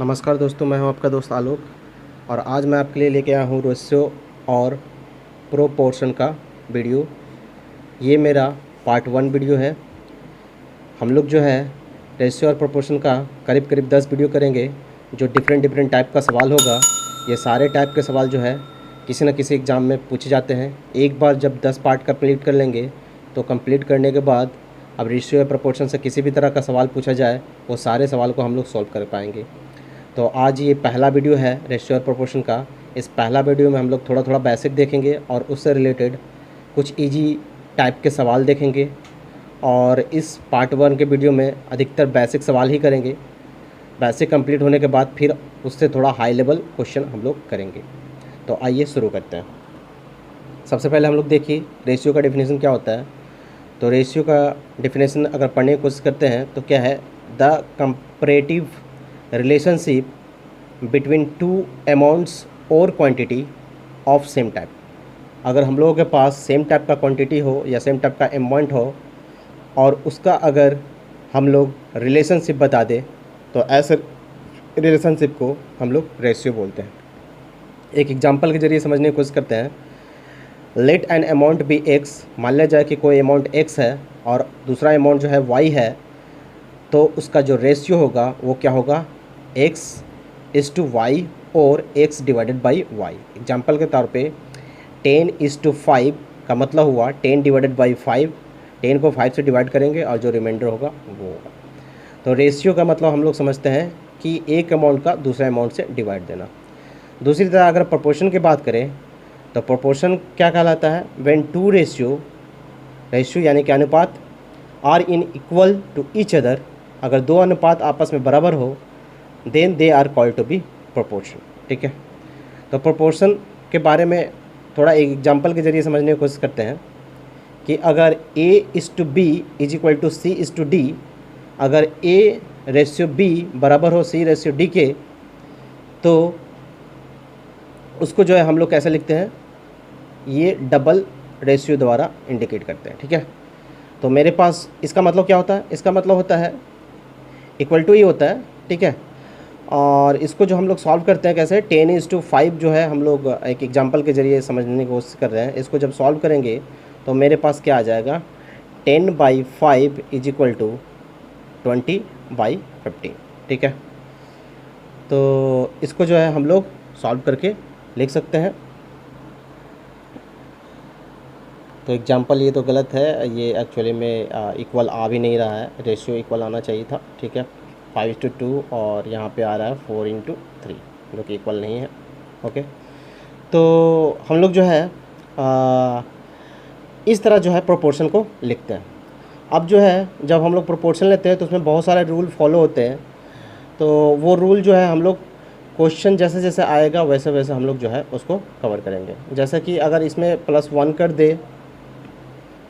नमस्कार दोस्तों, मैं हूं आपका दोस्त आलोक। और आज मैं आपके लिए लेके आया हूं रेशियो और प्रोपोर्शन का वीडियो। ये मेरा पार्ट 1 वीडियो है। हम लोग जो है रेशियो और प्रोपोर्शन का करीब करीब 10 वीडियो करेंगे। जो डिफरेंट टाइप का सवाल होगा, ये सारे टाइप के सवाल जो है किसी न किसी एग्ज़ाम में पूछे जाते हैं। एक बार जब 10 पार्ट कंप्लीट कर लेंगे तो कंप्लीट करने के बाद अब रेशियो या प्रोपोर्शन से किसी भी तरह का सवाल पूछा जाए, वो सारे सवाल को हम लोग सॉल्व कर पाएंगे। तो आज ये पहला वीडियो है रेशियो और प्रोपोर्शन का। इस पहला वीडियो में हम लोग थोड़ा थोड़ा बेसिक देखेंगे और उससे रिलेटेड कुछ इजी टाइप के सवाल देखेंगे। और इस पार्ट 1 के वीडियो में अधिकतर बेसिक सवाल ही करेंगे। बेसिक कंप्लीट होने के बाद फिर उससे थोड़ा हाई लेवल क्वेश्चन हम लोग करेंगे। तो आइए शुरू करते हैं। सबसे पहले हम लोग देखिए रेशियो का डेफिनेशन क्या होता है। तो रेशियो का डेफिनेशन अगर पढ़ने की कोशिश करते हैं तो क्या है, the comparative relationship between two amounts और क्वांटिटी ऑफ सेम टाइप। अगर हम लोगों के पास सेम टाइप का क्वांटिटी हो या सेम टाइप का अमाउंट हो और उसका अगर हम लोग रिलेशनशिप बता दें तो ऐसे रिलेशनशिप को हम लोग रेशियो बोलते हैं। एक एग्जांपल के जरिए समझने की कोशिश करते हैं। Let an amount be x. मान लिया जाए कि कोई अमाउंट एक्स है और दूसरा अमाउंट जो है वाई है, तो उसका जो रेशियो होगा वो क्या होगा, x इज़ टू वाई और x divided by y. Example के तौर पे 10 इज़ टू 5 का मतलब हुआ 10 डिवाइडेड बाई 5। 10 को 5 से डिवाइड करेंगे और जो रिमाइंडर होगा वो होगा। तो रेशियो का मतलब हम लोग समझते हैं कि एक अमाउंट का दूसरे अमाउंट से डिवाइड देना। दूसरी तरह अगर प्रोपोर्शन की बात करें तो प्रोपोर्शन क्या कहलाता है, व्हेन टू रेशियो यानी कि अनुपात are in equal to each other. अगर दो अनुपात आपस में बराबर हो then they are called to be proportion. ठीक है, तो प्रोपोर्शन के बारे में थोड़ा एक एग्जांपल के जरिए समझने की कोशिश करते हैं कि अगर a is to b is equal to c is to d. अगर a रेशियो b बराबर हो c रेशियो d के, तो उसको जो है हम लोग कैसे लिखते हैं, ये डबल रेशियो द्वारा इंडिकेट करते हैं। ठीक है, तो मेरे पास इसका मतलब क्या होता है, इसका मतलब होता है इक्वल टू ही होता है। ठीक है, और इसको जो हम लोग सॉल्व करते हैं कैसे, 10 इज़ टू 5 जो है हम लोग एक एग्जांपल के ज़रिए समझने की कोशिश कर रहे हैं। इसको जब सॉल्व करेंगे तो मेरे पास क्या आ जाएगा, 10/5 इज इक्वल टू 20/15। ठीक है, तो इसको जो है हम लोग सॉल्व करके लिख सकते हैं। तो एग्जांपल ये तो गलत है, ये एक्चुअली में इक्वल आ भी नहीं रहा है, रेशियो इक्वल आना चाहिए था। ठीक है, 5:2 और यहाँ पे आ रहा है 4:3 जो कि इक्वल नहीं है। ओके, तो हम लोग जो है इस तरह जो है प्रोपोर्शन को लिखते हैं। अब जो है जब हम लोग प्रोपोर्शन लेते हैं तो उसमें बहुत सारे रूल फॉलो होते हैं। तो वो रूल जो है हम लोग क्वेश्चन जैसे जैसे आएगा वैसे वैसे हम लोग जो है उसको कवर करेंगे। जैसे कि अगर इसमें +1 कर दे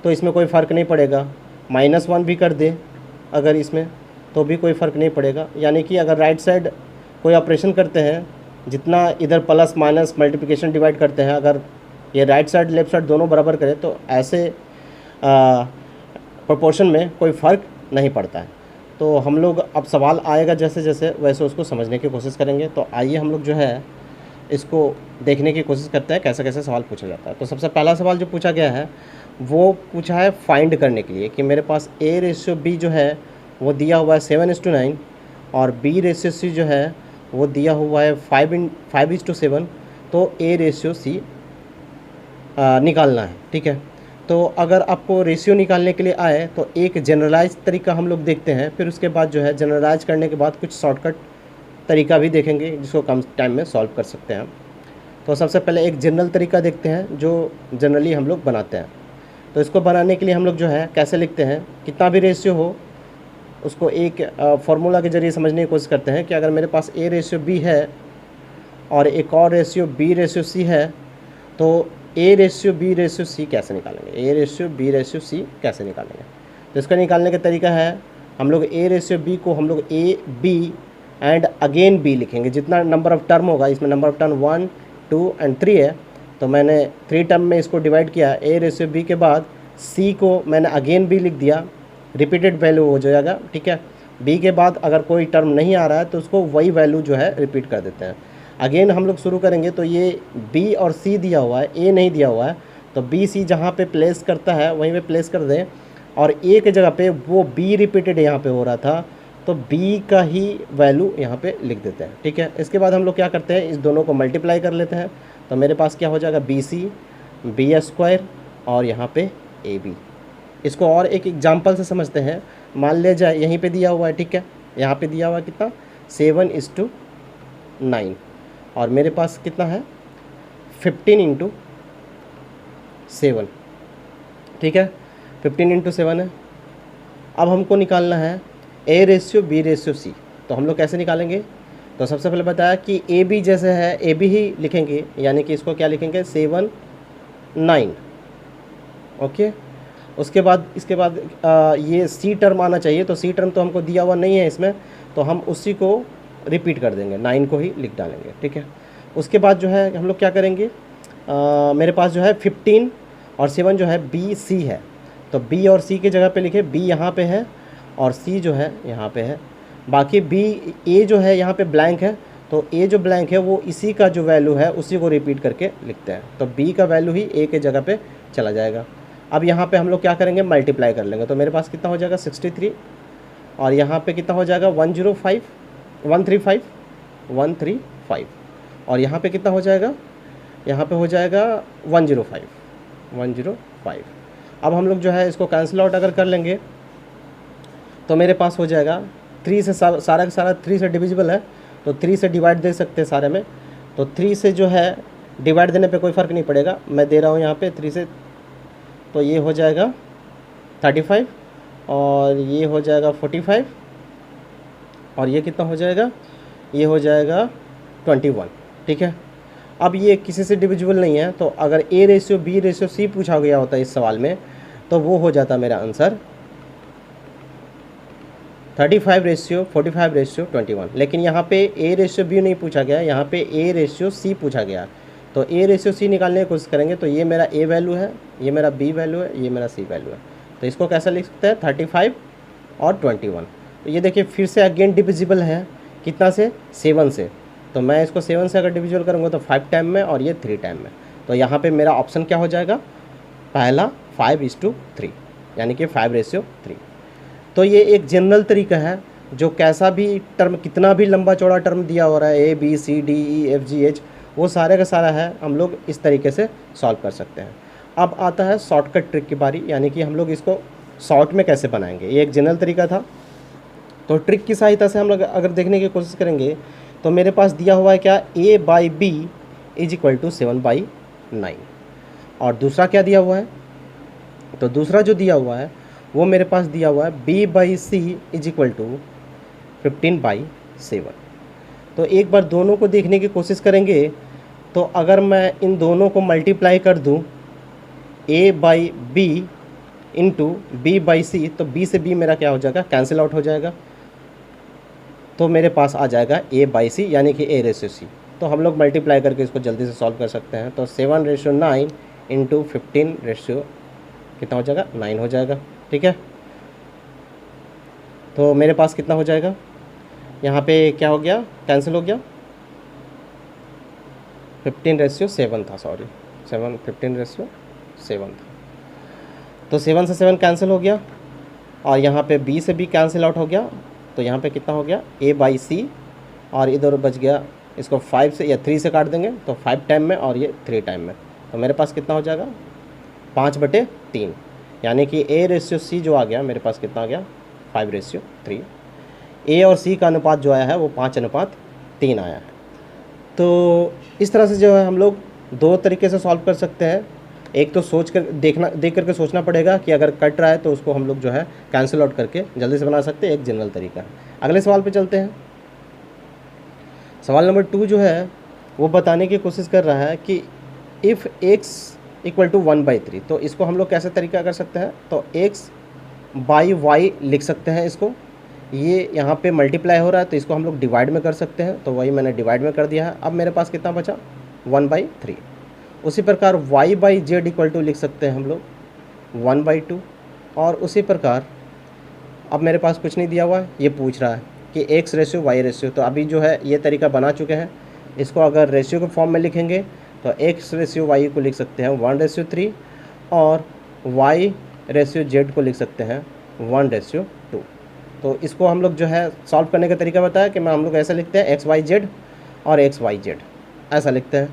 तो इसमें कोई फ़र्क नहीं पड़ेगा, -1 भी कर दे अगर इसमें तो भी कोई फ़र्क नहीं पड़ेगा। यानी कि अगर राइट साइड कोई ऑपरेशन करते हैं, जितना इधर प्लस माइनस मल्टीप्लिकेशन डिवाइड करते हैं, अगर ये राइट साइड लेफ्ट साइड दोनों बराबर करें तो ऐसे प्रोपोर्शन में कोई फ़र्क नहीं पड़ता है। तो हम लोग अब सवाल आएगा जैसे जैसे वैसे उसको समझने की कोशिश करेंगे। तो आइए हम लोग जो है इसको देखने की कोशिश करते हैं कैसे कैसे सवाल पूछा जाता है। तो सबसे पहला सवाल जो पूछा गया है वो पूछा है फाइंड करने के लिए कि मेरे पास a रेशियो b जो है वो दिया हुआ है 7:9 और b रेशियो c जो है वो दिया हुआ है 5:7। तो a रेशियो c निकालना है। ठीक है, तो अगर आपको रेशियो निकालने के लिए आए तो एक जनरलाइज तरीका हम लोग देखते हैं, फिर उसके बाद जो है जनरलाइज करने के बाद कुछ शॉर्टकट तरीका भी देखेंगे जिसको कम टाइम में सॉल्व कर सकते हैं। तो सबसे पहले एक जनरल तरीका देखते हैं जो जनरली हम लोग बनाते हैं। तो इसको बनाने के लिए हम लोग जो है कैसे लिखते हैं, कितना भी रेशियो हो उसको एक फार्मूला के ज़रिए समझने की कोशिश करते हैं कि अगर मेरे पास a रेशियो b है और एक और रेशियो b रेशियो c है तो a ratio b ratio c कैसे निकालेंगे, a ratio b ratio c कैसे निकालेंगे। तो इसका निकालने का तरीका है हम लोग a रेशियो b को हम लोग a b and again b लिखेंगे। जितना नंबर ऑफ़ टर्म होगा, इसमें नंबर ऑफ़ टर्म 1 2 एंड 3 है, तो मैंने 3 टर्म में इसको डिवाइड किया। a रेशियो b के बाद c को मैंने अगेन b लिख दिया, रिपीटेड वैल्यू हो जाएगा। ठीक है, बी के बाद अगर कोई टर्म नहीं आ रहा है तो उसको वही वैल्यू जो है रिपीट कर देते हैं। अगेन हम लोग शुरू करेंगे तो ये बी और सी दिया हुआ है, ए नहीं दिया हुआ है, तो बी सी जहाँ पे प्लेस करता है वहीं पे प्लेस कर दें, और ए के जगह पे वो बी रिपीटेड यहाँ पे हो रहा था तो बी का ही वैल्यू यहाँ पे लिख देते हैं। ठीक है, इसके बाद हम लोग क्या करते हैं, इस दोनों को मल्टीप्लाई कर लेते हैं, तो मेरे पास क्या हो जाएगा, बी सी बी स्क्वायर और यहाँ पे ए बी। इसको और एक एग्जांपल से समझते हैं। मान ले जाए यहीं पे दिया हुआ है, ठीक है, यहाँ पे दिया हुआ है कितना, 7:9, और मेरे पास कितना है 15:7, ठीक है, 15:7 है। अब हमको निकालना है a ratio b ratio c, तो हम लोग कैसे निकालेंगे, तो सबसे पहले बताया कि ए बी जैसे है ए बी ही लिखेंगे, यानी कि इसको क्या लिखेंगे 7:9, ओके। उसके बाद इसके बाद ये सी टर्म आना चाहिए, तो सी टर्म तो हमको दिया हुआ नहीं है इसमें, तो हम उसी को रिपीट कर देंगे, 9 को ही लिख डालेंगे, ठीक है। उसके बाद जो है हम लोग क्या करेंगे, मेरे पास जो है 15 और 7 जो है बी सी है, तो बी और सी की जगह पे लिखे, बी यहाँ पे है और सी जो है यहाँ पे है, बाकी बी ए जो है यहाँ पे ब्लैंक है, तो ए जो ब्लैंक है वो इसी का जो वैल्यू है उसी को रिपीट करके लिखते हैं, तो बी का वैल्यू ही ए के जगह पे चला जाएगा। अब यहाँ पे हम लोग क्या करेंगे, मल्टीप्लाई कर लेंगे, तो मेरे पास कितना हो जाएगा 63, और यहाँ पे कितना हो जाएगा 135, और यहाँ पे कितना हो जाएगा, यहाँ पे हो जाएगा 105। अब हम लोग जो है इसको कैंसिल आउट अगर कर लेंगे तो मेरे पास हो जाएगा 3 से सारा का सारा 3 से डिविजिबल है, तो 3 से डिवाइड दे सकते हैं सारे में, तो 3 से जो है डिवाइड देने पे कोई फ़र्क नहीं पड़ेगा, मैं दे रहा हूँ यहाँ पे 3 से, तो ये हो जाएगा 35 और ये हो जाएगा 45 और ये कितना हो जाएगा, ये हो जाएगा 21, ठीक है। अब ये किसी से डिविजिबल नहीं है, तो अगर a ratio b ratio c पूछा गया होता इस सवाल में तो वो हो जाता मेरा आंसर 35:45:21, लेकिन यहाँ पे ए रेशियो बी नहीं पूछा गया, यहाँ पे ए रेशियो सी पूछा गया, तो ए रेशियो सी निकालने की कोशिश करेंगे, तो ये मेरा ए वैल्यू है, ये मेरा बी वैल्यू है, ये मेरा सी वैल्यू है, तो इसको कैसा लिख सकते हैं 35 और 21। तो ये देखिए फिर से अगेन डिविजिबल है, कितना से 7 से, तो मैं इसको 7 से अगर डिविजिबल करूँगा तो 5 टाइम में और ये 3 टाइम में, तो यहाँ पे मेरा ऑप्शन क्या हो जाएगा, पहला 5:3, यानी कि 5:3। तो ये एक जनरल तरीका है, जो कैसा भी टर्म, कितना भी लंबा चौड़ा टर्म दिया हो रहा है a b c d e f g h, वो सारे का सारा है, हम लोग इस तरीके से सॉल्व कर सकते हैं। अब आता है शॉर्टकट ट्रिक की बारी, यानी कि हम लोग इसको शॉर्ट में कैसे बनाएंगे। ये एक जनरल तरीका था, तो ट्रिक की सहायता से हम लोग अगर देखने की कोशिश करेंगे तो मेरे पास दिया हुआ है क्या, a/b = 7/9, और दूसरा क्या दिया हुआ है, तो दूसरा जो दिया हुआ है वो मेरे पास दिया हुआ है b/c = 15/7। तो एक बार दोनों को देखने की कोशिश करेंगे, तो अगर मैं इन दोनों को मल्टीप्लाई कर दूं a/b × b/c, तो b से b मेरा क्या हो जाएगा, कैंसिल आउट हो जाएगा, तो मेरे पास आ जाएगा a/c यानी कि a रेशियो c। तो हम लोग मल्टीप्लाई करके इसको जल्दी से सॉल्व कर सकते हैं, तो 7:9 × 15 कितना हो जाएगा, 9 हो जाएगा, ठीक है। तो मेरे पास कितना हो जाएगा, यहाँ पे क्या हो गया, कैंसिल हो गया, 15:7 था, सॉरी 15:7 था, तो 7 से 7 कैंसिल हो गया, और यहाँ पे b से b कैंसिल आउट हो गया, तो यहाँ पे कितना हो गया a/c, और इधर बच गया, इसको 5 से या 3 से काट देंगे तो 5 टाइम में और ये 3 टाइम में, तो मेरे पास कितना हो जाएगा 5/3, यानी कि a रेशियो c जो आ गया मेरे पास कितना आ गया 5:3। a और c का अनुपात जो आया है वो 5:3 आया है। तो इस तरह से जो है हम लोग दो तरीके से सॉल्व कर सकते हैं। एक तो सोच कर देख करके सोचना पड़ेगा कि अगर कट रहा है तो उसको हम लोग जो है कैंसिल आउट करके जल्दी से बना सकते हैं, एक जनरल तरीका है। अगले सवाल पे चलते हैं। सवाल नंबर 2 जो है वो बताने की कोशिश कर रहा है कि इफ़ x = 1/3, तो इसको हम लोग कैसे तरीका कर सकते हैं, तो x/y लिख सकते हैं इसको, ये यहाँ पे मल्टीप्लाई हो रहा है तो इसको हम लोग डिवाइड में कर सकते हैं, तो वही मैंने डिवाइड में कर दिया है। अब मेरे पास कितना बचा 1/3। उसी प्रकार y/z = लिख सकते हैं हम लोग 1/2, और उसी प्रकार अब मेरे पास कुछ नहीं दिया हुआ है, ये पूछ रहा है कि x रेशियो y रेशियो। तो अभी जो है ये तरीका बना चुके हैं। इसको अगर रेशियो के फॉर्म में लिखेंगे तो x रेशियो y को लिख सकते हैं 1:3 और y रेशियो z को लिख सकते हैं 1:2। तो इसको हम लोग जो है सॉल्व करने का तरीका बताया कि हम लोग ऐसा लिखते हैं xyz और xyz ऐसा लिखते हैं।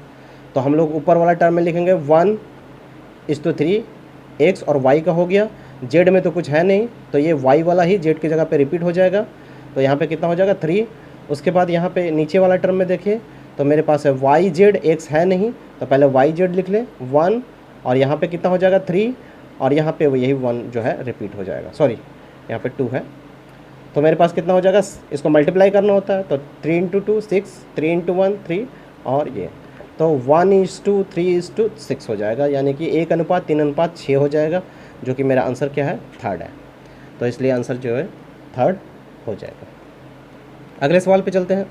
तो हम लोग ऊपर वाला टर्म में लिखेंगे 1:3 x और y का हो गया, z में तो कुछ है नहीं तो ये y वाला ही z की जगह पे रिपीट हो जाएगा। तो यहाँ पे कितना हो जाएगा 3। उसके बाद यहाँ पे नीचे वाला टर्म में देखिए तो मेरे पास है yz, x है नहीं तो पहले yz लिख लें 1 और यहाँ पे कितना हो जाएगा 3 और यहाँ पे वो यही 1 जो है रिपीट हो जाएगा, सॉरी यहाँ पे 2 है। तो मेरे पास कितना हो जाएगा, इसको मल्टीप्लाई करना होता है तो 3 × 2 6, 3 × 1 3 और ये तो 1:3:6 हो जाएगा, यानी कि 1:3:6 हो जाएगा, जो कि मेरा आंसर क्या है, थर्ड है। तो इसलिए आंसर जो है थर्ड हो जाएगा। अगले सवाल पे चलते हैं।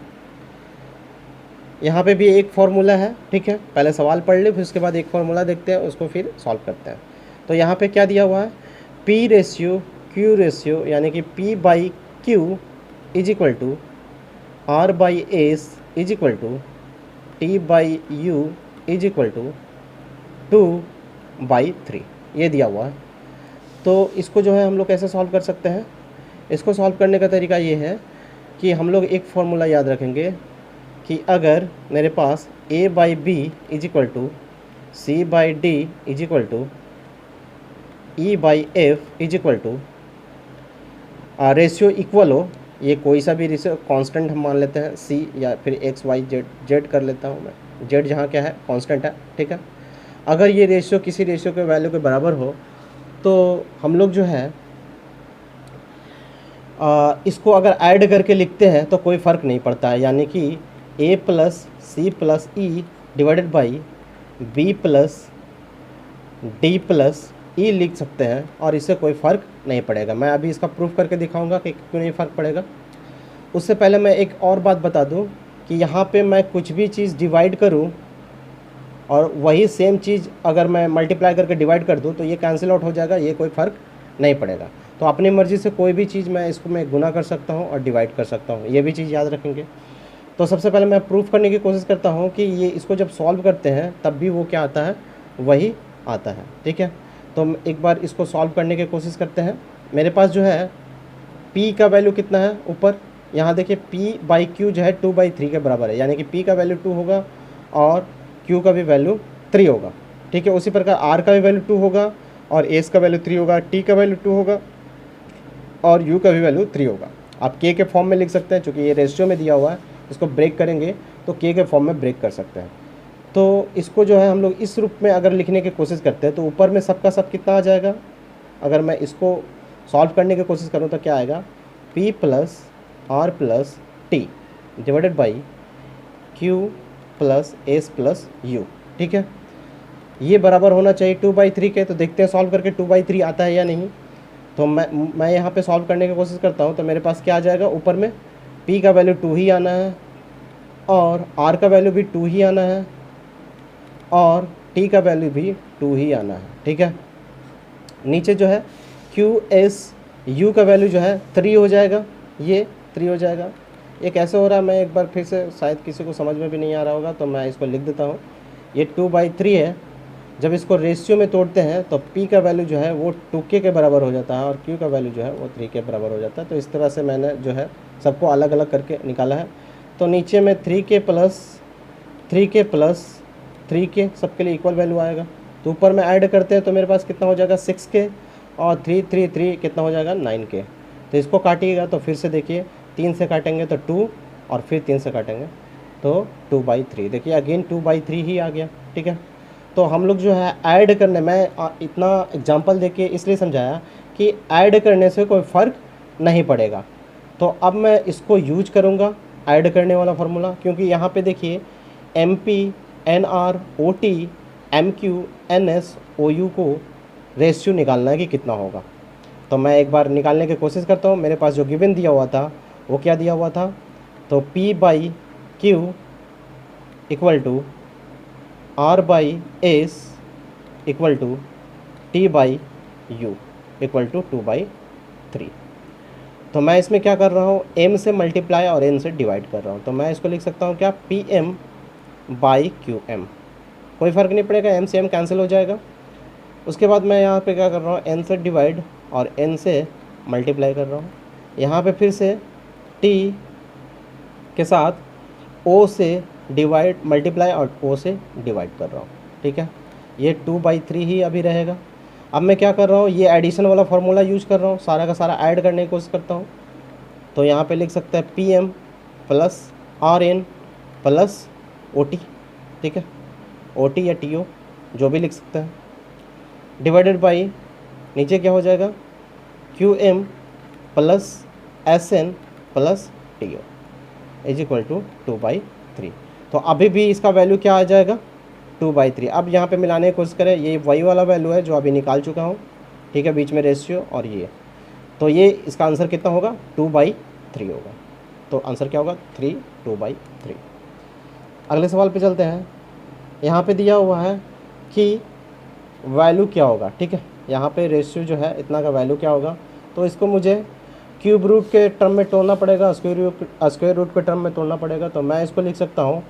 यहाँ पे भी एक फार्मूला है, ठीक है, पहले सवाल पढ़ ले फिर उसके बाद एक फार्मूला देखते हैं, उसको फिर सॉल्व करते हैं। तो यहाँ पे क्या दिया हुआ है, P रेशियो Q रेशियो यानी कि P/Q = R/S = T/U = 2/3 ये दिया हुआ है। तो इसको जो है हम लोग कैसे सॉल्व कर सकते हैं, इसको सॉल्व करने का तरीका ये है कि हम लोग एक फार्मूला याद रखेंगे कि अगर मेरे पास A/B = C/D = E/F = ratio equal हो, ये कोई सा भी रेशियो कांस्टेंट हम मान लेते हैं C या फिर X Y Z कर लेता हूँ मैं, Z जहाँ क्या है कांस्टेंट है, ठीक है। अगर ये रेशियो किसी रेशियो के वैल्यू के बराबर हो तो हम लोग जो है इसको अगर ऐड करके लिखते हैं तो कोई फ़र्क नहीं पड़ता है, यानी कि A + C + E / B + D + E लिख सकते हैं और इससे कोई फ़र्क नहीं पड़ेगा। मैं अभी इसका प्रूफ करके दिखाऊंगा कि क्यों नहीं फ़र्क पड़ेगा। उससे पहले मैं एक और बात बता दूं कि यहाँ पे मैं कुछ भी चीज़ डिवाइड करूँ और वही सेम चीज़ अगर मैं मल्टीप्लाई करके डिवाइड कर दूँ तो ये कैंसिल आउट हो जाएगा, ये कोई फ़र्क नहीं पड़ेगा। तो अपनी मर्ज़ी से कोई भी चीज़ मैं इसको मैं गुना कर सकता हूँ और डिवाइड कर सकता हूँ, ये भी चीज़ याद रखेंगे। तो सबसे पहले मैं प्रूफ करने की कोशिश करता हूँ कि ये इसको जब सॉल्व करते हैं तब भी वो क्या आता है, वही आता है, ठीक है। तो एक बार इसको सॉल्व करने की कोशिश करते हैं। मेरे पास जो है P का वैल्यू कितना है, ऊपर यहाँ देखिए P/Q जो है 2/3 के बराबर है, यानी कि P का वैल्यू 2 होगा और Q का भी वैल्यू 3 होगा, ठीक है। उसी प्रकार R का भी वैल्यू 2 होगा और S का वैल्यू 3 होगा, T का वैल्यू 2 होगा और U का भी वैल्यू 3 होगा। आप K के फॉर्म में लिख सकते हैं, चूँकि ये रेशियो में दिया हुआ है, इसको ब्रेक करेंगे तो K के फॉर्म में ब्रेक कर सकते हैं। तो इसको जो है हम लोग इस रूप में अगर लिखने की कोशिश करते हैं तो ऊपर में सब का सब कितना आ जाएगा, अगर मैं इसको सॉल्व करने की कोशिश करूँ तो क्या आएगा, P + R + T / Q + S + U, ठीक है। ये बराबर होना चाहिए 2/3 के। तो देखते हैं सॉल्व करके 2/3 आता है या नहीं। तो मैं यहाँ पे सॉल्व करने की कोशिश करता हूँ तो मेरे पास क्या आ जाएगा, ऊपर में P का वैल्यू 2 ही आना है और R का वैल्यू भी 2 ही आना है और T का वैल्यू भी 2 ही आना है, ठीक है। नीचे जो है Q S U का वैल्यू जो है 3 हो जाएगा, ये 3 हो जाएगा। ये कैसे हो रहा है मैं एक बार फिर से, शायद किसी को समझ में भी नहीं आ रहा होगा तो मैं इसको लिख देता हूँ। ये 2/3 है, जब इसको रेशियो में तोड़ते हैं तो P का वैल्यू जो है वो 2K के बराबर हो जाता है और Q का वैल्यू जो है वो 3 के बराबर हो जाता है। तो इस तरह से मैंने जो है सबको अलग अलग करके निकाला है। तो नीचे में 3K + 3K सबके लिए इक्वल वैल्यू आएगा। तो ऊपर में ऐड करते हैं तो मेरे पास कितना हो जाएगा 6K और 3 कितना हो जाएगा 9K। तो इसको काटिएगा तो फिर से देखिए 3 से काटेंगे तो 2 और फिर 3 से काटेंगे तो 2/3, देखिए अगेन 2/3 ही आ गया, ठीक है। तो हम लोग जो है ऐड करने में इतना एग्जांपल देके इसलिए समझाया कि ऐड करने से कोई फ़र्क नहीं पड़ेगा। तो अब मैं इसको यूज करूँगा ऐड करने वाला फार्मूला, क्योंकि यहाँ पे देखिए MP NR OT MQ NS OU को रेशियो निकालना है कि कितना होगा। तो मैं एक बार निकालने की कोशिश करता हूँ। मेरे पास जो गिवन दिया हुआ था वो क्या दिया हुआ था, तो P/Q = R/S = T/U = 2/3। तो मैं इसमें क्या कर रहा हूँ, m से मल्टीप्लाई और n से डिवाइड कर रहा हूँ। तो मैं इसको लिख सकता हूँ क्या, PM बाई QM। कोई फ़र्क नहीं पड़ेगा, m से m कैंसिल हो जाएगा। उसके बाद मैं यहाँ पे क्या कर रहा हूँ, n से डिवाइड और n से मल्टीप्लाई कर रहा हूँ। यहाँ पे फिर से t के साथ o से डिवाइड मल्टीप्लाई और o से डिवाइड कर रहा हूँ, ठीक है। ये 2/3 ही अभी रहेगा। अब मैं क्या कर रहा हूँ, ये एडिशन वाला फार्मूला यूज कर रहा हूँ, सारा का सारा ऐड करने की कोशिश करता हूँ। तो यहाँ पे लिख सकते हैं PM plus RN plus OT, ठीक है, OT या TO जो भी लिख सकते हैं, डिवाइडेड बाई नीचे क्या हो जाएगा, QM plus SN plus TO is equal to 2/3। तो अभी भी इसका वैल्यू क्या आ जाएगा, 2/3। अब यहाँ पे मिलाने की कोशिश करें, ये वही वाला वैल्यू है जो अभी निकाल चुका हूँ, ठीक है, बीच में रेशियो और ये, तो ये इसका आंसर कितना होगा, 2/3 होगा। तो आंसर क्या होगा, 2/3। अगले सवाल पे चलते हैं। यहाँ पे दिया हुआ है कि वैल्यू क्या होगा, ठीक है, यहाँ पे रेशियो जो है इतना का वैल्यू क्या होगा। तो इसको मुझे क्यूब रूट के टर्म में तोड़ना पड़ेगा, स्क्वायर रूट के टर्म में तोड़ना पड़ेगा। तो मैं इसको लिख सकता हूँ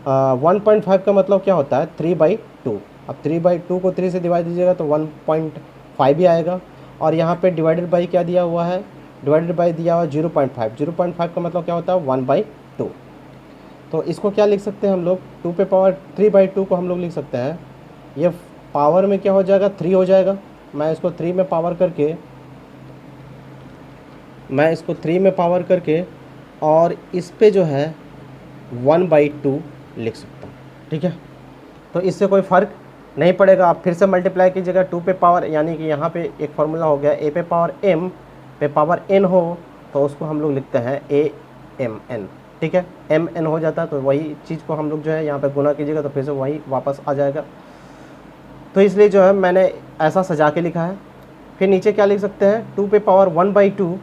1.5 का मतलब क्या होता है, 3/2। अब 3/2 को 3 से डिवाइड दीजिएगा तो 1.5 ही आएगा। और यहाँ पे डिवाइडेड बाई क्या दिया हुआ है, डिवाइडेड बाई दिया हुआ 0.5। 0.5 का मतलब क्या होता है, 1/2। तो इसको क्या लिख सकते हैं हम लोग, 2 पे पावर 3/2 को हम लोग लिख सकते हैं, ये पावर में क्या हो जाएगा, 3 हो जाएगा। मैं इसको 3 में पावर करके और इस पे जो है 1/2 लिख सकता हूँ, ठीक है। तो इससे कोई फ़र्क नहीं पड़ेगा। आप फिर से मल्टीप्लाई कीजिएगा 2 पे पावर, यानी कि यहाँ पे एक फार्मूला हो गया, a पे पावर m पे पावर n हो तो उसको हम लोग लिखते हैं AMN, ठीक है, MN हो जाता है। तो वही चीज़ को हम लोग जो है यहाँ पे गुना कीजिएगा तो फिर से वही वापस आ जाएगा। तो इसलिए जो है मैंने ऐसा सजा के लिखा है। फिर नीचे क्या लिख सकते हैं, 2 पे पावर 1/2।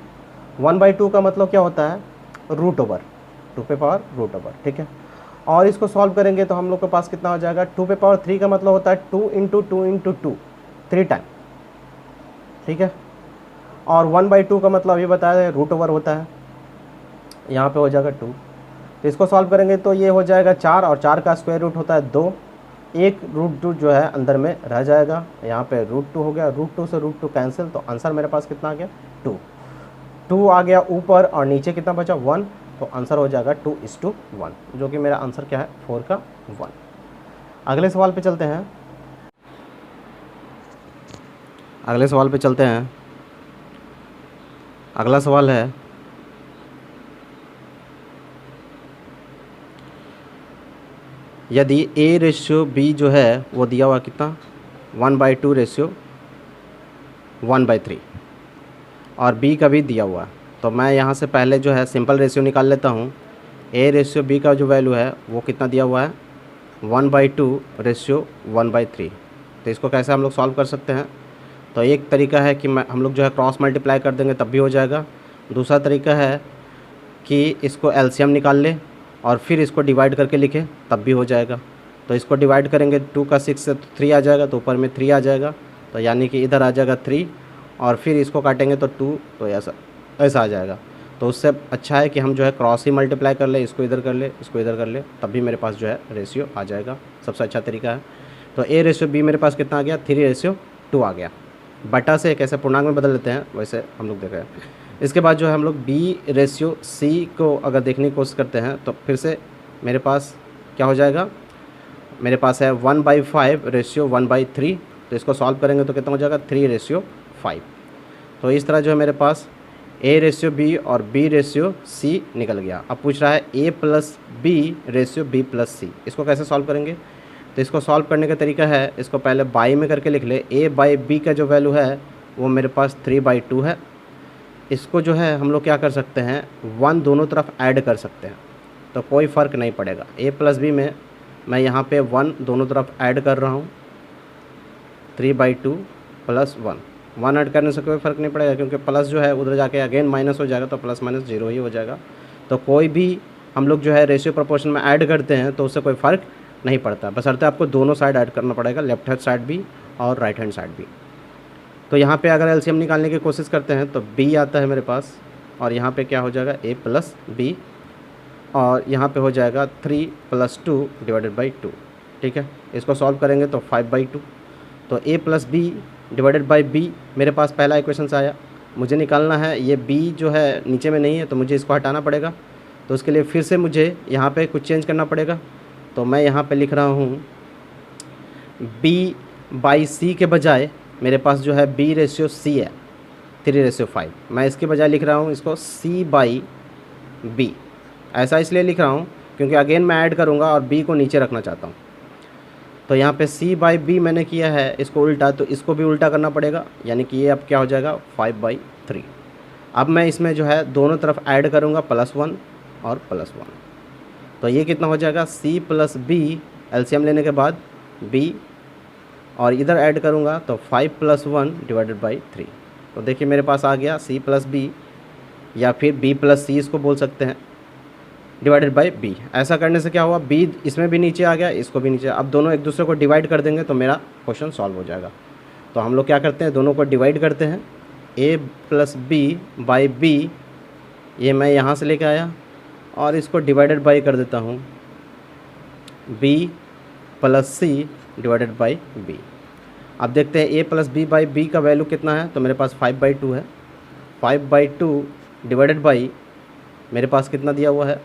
1/2 का मतलब क्या होता है, रूट ओवर, 2 पे पावर रूट ओवर, ठीक है। और इसको सॉल्व करेंगे तो हम लोग के पास कितना हो जाएगा, 2 पे पावर 3 का मतलब होता है 2 × 2 × 2, 3 टाइम, ठीक है। और 1/2 का मतलब ये बताया है रूट ओवर होता है, यहाँ पे हो जाएगा 2। तो इसको सॉल्व करेंगे तो ये हो जाएगा 4 और 4 का स्क्वायर रूट होता है 2। एक √2 जो है अंदर में रह जाएगा, यहाँ पे √2 हो गया, √2 से √2 कैंसिल। तो आंसर मेरे पास कितना आ गया, 2 आ गया ऊपर और नीचे कितना बचा, 1। तो आंसर हो जाएगा 2:1, जो कि मेरा आंसर क्या है, 4 का 1। अगले सवाल पे चलते हैं। अगला सवाल है, यदि A/B जो है वो दिया हुआ कितना, 1/2 1/3 और B का भी दिया हुआ है। तो मैं यहाँ से पहले जो है सिंपल रेशियो निकाल लेता हूँ। A/B का जो वैल्यू है वो कितना दिया हुआ है, 1/2 1/3। तो इसको कैसे हम लोग सॉल्व कर सकते हैं, तो एक तरीका है कि हम लोग जो है क्रॉस मल्टीप्लाई कर देंगे तब भी हो जाएगा। दूसरा तरीका है कि इसको एलसीएम निकाल ले और फिर इसको डिवाइड करके लिखें तब भी हो जाएगा। तो इसको डिवाइड करेंगे 2 का 6 से 3 आ जाएगा, तो ऊपर में 3 आ जाएगा, तो यानी कि इधर आ जाएगा 3 और फिर इसको काटेंगे तो 2, तो ऐसा आ जाएगा। तो उससे अच्छा है कि हम जो है क्रॉस ही मल्टीप्लाई कर ले, इसको इधर कर ले, इसको इधर कर ले, तब भी मेरे पास जो है रेशियो आ जाएगा, सबसे अच्छा तरीका है। तो A/B मेरे पास कितना आ गया, 3:2 आ गया। बटा से कैसे पूर्णांक में बदल लेते हैं वैसे हम लोग देख रहे हैं। इसके बाद जो है हम लोग B/C को अगर देखने की कोशिश करते हैं तो फिर से मेरे पास क्या हो जाएगा, मेरे पास है 1/5 1/3। तो इसको सॉल्व करेंगे तो कितना हो जाएगा, 3:5। तो इस तरह जो है मेरे पास A/B और B/C निकल गया। अब पूछ रहा है A+B/B+C, इसको कैसे सॉल्व करेंगे। तो इसको सॉल्व करने का तरीका है, इसको पहले बाई में करके लिख ले। A/B का जो वैल्यू है वो मेरे पास 3/2 है। इसको जो है हम लोग क्या कर सकते हैं, 1 दोनों तरफ ऐड कर सकते हैं, तो कोई फ़र्क नहीं पड़ेगा। A+B में मैं यहाँ पे 1 दोनों तरफ ऐड कर रहा हूँ, 3/2 + 1 ऐड करने से कोई फ़र्क नहीं पड़ेगा, क्योंकि प्लस जो है उधर जाके अगेन माइनस हो जाएगा, तो प्लस माइनस 0 ही हो जाएगा। तो कोई भी हम लोग जो है रेशियो प्रोपोर्शन में ऐड करते हैं तो उससे कोई फ़र्क नहीं पड़ता, बशर्ते आपको दोनों साइड ऐड करना पड़ेगा, लेफ्ट हैंड साइड भी और राइट हैंड साइड भी। तो यहाँ पे अगर एलसीएम निकालने की कोशिश करते हैं तो B आता है मेरे पास और यहाँ पे क्या हो जाएगा a प्लस बी, और यहाँ पे हो जाएगा 3 + 2 डिवाइडेड बाई 2। ठीक है, इसको सॉल्व करेंगे तो 5/2। तो a plus b divided by b मेरे पास पहला इक्वेशन से आया। मुझे निकालना है ये b जो है नीचे में नहीं है, तो मुझे इसको हटाना पड़ेगा। तो उसके लिए फिर से मुझे यहाँ पे कुछ चेंज करना पड़ेगा। तो मैं यहाँ पे लिख रहा हूँ b/c के बजाय मेरे पास जो है b/c है 3/5। मैं इसके बजाय लिख रहा हूँ इसको c/b। ऐसा इसलिए लिख रहा हूँ क्योंकि अगेन मैं ऐड करूँगा और b को नीचे रखना चाहता हूँ। तो यहाँ पे c/b मैंने किया है इसको उल्टा, तो इसको भी उल्टा करना पड़ेगा, यानी कि ये अब क्या हो जाएगा 5/3। अब मैं इसमें जो है दोनों तरफ ऐड करूँगा +1 और +1। तो ये कितना हो जाएगा c + b, एलसीएम लेने के बाद b, और इधर ऐड करूँगा तो 5 + 1 डिवाइडेड बाई 3। तो देखिए मेरे पास आ गया c + b, या फिर b + c इसको बोल सकते हैं, डिवाइडेड बाई b। ऐसा करने से क्या हुआ, b इसमें भी नीचे आ गया, इसको भी नीचे। अब दोनों एक दूसरे को डिवाइड कर देंगे तो मेरा क्वेश्चन सॉल्व हो जाएगा। तो हम लोग क्या करते हैं, दोनों को डिवाइड करते हैं, a + b/b, ये मैं यहाँ से लेके आया और इसको डिवाइडेड बाई कर देता हूँ b + c divided by b। अब देखते हैं a + b/b का वैल्यू कितना है, तो मेरे पास 5/2 है। 5/2 डिवाइडेड बाई मेरे पास कितना दिया हुआ है,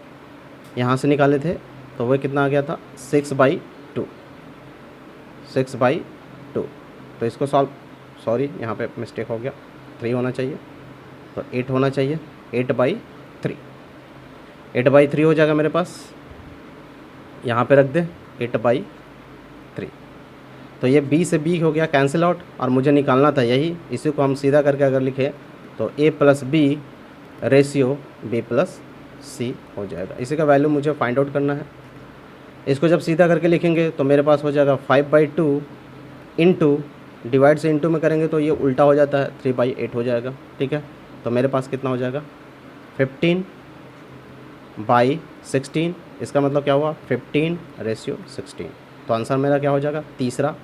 यहाँ से निकाले थे तो वह कितना आ गया था 6/2। 6/2। तो इसको सॉरी यहाँ पे मिस्टेक हो गया, 3 होना चाहिए, तो 8 होना चाहिए, 8/3। 8/3 हो जाएगा मेरे पास, यहाँ पे रख दे 8/3। तो ये b से b हो गया कैंसिल आउट, और मुझे निकालना था यही, इसी को हम सीधा करके अगर लिखें तो a + b/b + c हो जाएगा। इसी का वैल्यू मुझे फाइंड आउट करना है। इसको जब सीधा करके लिखेंगे तो मेरे पास हो जाएगा 5/2 इंटू, डिवाइड से इंटू में करेंगे तो ये उल्टा हो जाता है, 3/8 हो जाएगा। ठीक है, तो मेरे पास कितना हो जाएगा 15/16। इसका मतलब क्या हुआ 15/16। तो आंसर मेरा क्या हो जाएगा तीसरा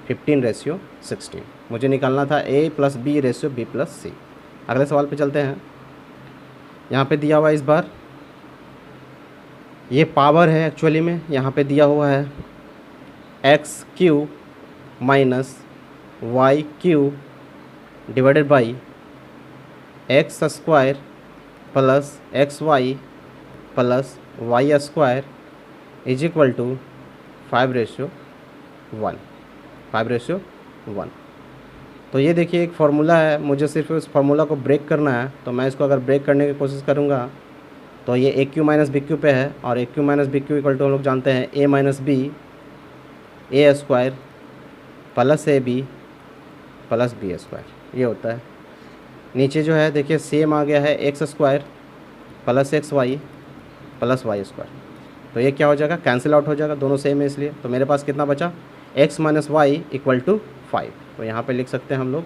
15/16। मुझे निकालना था a + b/b + c। अगले सवाल पे चलते हैं। यहाँ पे दिया हुआ इस बार ये पावर है, एक्चुअली में यहाँ पे दिया हुआ है x³ - y³ divided by x² + xy + y² is equal to 5/1। 5/1। तो ये देखिए एक फार्मूला है, मुझे सिर्फ उस फार्मूला को ब्रेक करना है। तो मैं इसको अगर ब्रेक करने की कोशिश करूँगा तो ये AQ - BQ पे है, और AQ - BQ इक्वल टू हम लोग जानते हैं a - b a² + ab + b², ये होता है। नीचे जो है देखिए सेम आ गया है x² + xy + y²। तो ये क्या हो जाएगा कैंसिल आउट हो जाएगा, दोनों सेम है इसलिए। तो मेरे पास कितना बचा x - y = 5। तो यहाँ पे लिख सकते हैं हम लोग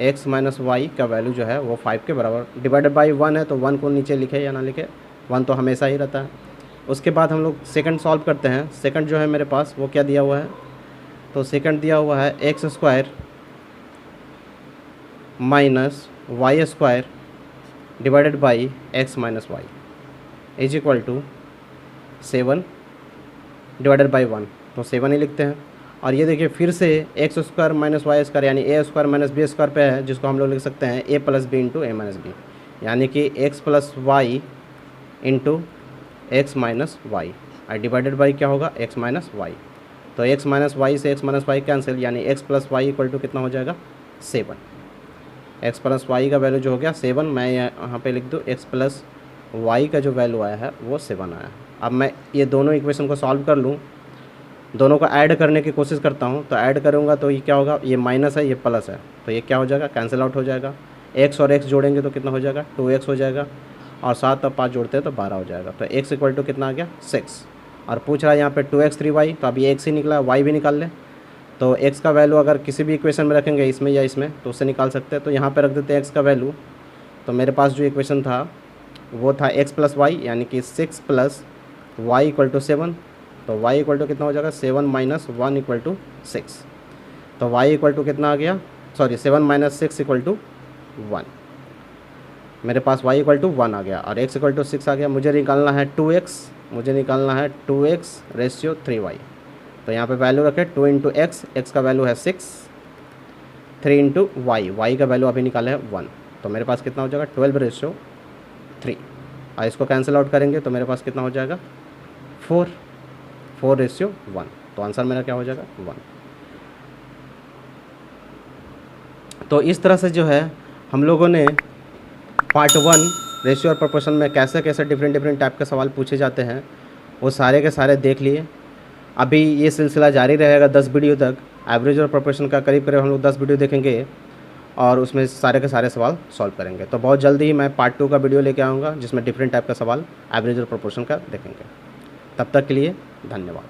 x - y का वैल्यू जो है वो 5 के बराबर, डिवाइडेड बाई 1 है तो 1 को नीचे लिखे या ना लिखे, 1 तो हमेशा ही रहता है। उसके बाद हम लोग सेकंड सॉल्व करते हैं। सेकंड जो है मेरे पास वो क्या दिया हुआ है, तो सेकंड दिया हुआ है x² - y² divided by x - y is equal to 7 divided by 1, तो 7 ही लिखते हैं। और ये देखिए फिर से x² - y² यानी a² - b² पे है, जिसको हम लोग लिख सकते हैं a + b into a - b, यानी कि x + y into x - y, और डिवाइडेड बाई क्या होगा x - y। तो x - y से x - y कैंसिल, यानी x + y इक्वल टू कितना हो जाएगा 7। x + y का वैल्यू जो हो गया 7, मैं यहाँ पे लिख दूँ x + y का जो वैल्यू आया है वो 7 आया। अब मैं ये दोनों इक्वेशन को सॉल्व कर लूँ, दोनों को ऐड करने की कोशिश करता हूँ। तो ऐड करूँगा तो ये क्या होगा, ये माइनस है ये प्लस है, तो ये क्या हो जाएगा कैंसिल आउट हो जाएगा। x और x जोड़ेंगे तो कितना हो जाएगा 2x हो जाएगा, और 7 और 5 जोड़ते हैं तो 12 हो जाएगा। तो x इक्वल टू कितना आ गया 6, और पूछ रहा है यहाँ पे 2x 3y, तो अभी x ही निकला, y भी निकाल ले। तो x का वैल्यू अगर किसी भी इक्वेशन में रखेंगे, इसमें या इसमें, तो उससे निकाल सकते हैं। तो यहाँ पर रख देते हैं x का वैल्यू। तो मेरे पास जो इक्वेशन था वो था x + y, यानी कि 6 + y = 7। तो y इक्वल टू कितना हो जाएगा 7 - 1 = 6। तो y इक्वल टू कितना आ गया, सॉरी 7 - 6 = 1। मेरे पास y इक्वल टू 1 आ गया और x इक्वल टू 6 आ गया। मुझे निकालना है 2x, मुझे निकालना है 2x रेशियो 3y। तो यहाँ पे वैल्यू रखे 2 इंटू एक्स, एक्स का वैल्यू है 6, 3 इंटू वाई, वाई का वैल्यू अभी निकाला है 1। तो मेरे पास कितना हो जाएगा 12 रेशियो 3। और इसको कैंसिल आउट करेंगे तो मेरे पास कितना हो जाएगा 4 रेशियो 1। तो आंसर मेरा क्या हो जाएगा 1। तो इस तरह से जो है हम लोगों ने पार्ट 1 रेशियो और प्रोपोर्शन में कैसे कैसे डिफरेंट टाइप के सवाल पूछे जाते हैं वो सारे के सारे देख लिए। अभी ये सिलसिला जारी रहेगा 10 वीडियो तक। एवरेज और प्रोपोर्शन का करीब हम लोग 10 वीडियो देखेंगे और उसमें सारे के सारे सवाल सॉल्व करेंगे। तो बहुत जल्दी ही मैं पार्ट 2 का वीडियो लेके आऊँगा जिसमें डिफरेंट टाइप का सवाल एवरेज और प्रोपोर्शन का देखेंगे। तब तक के लिए धन्यवाद।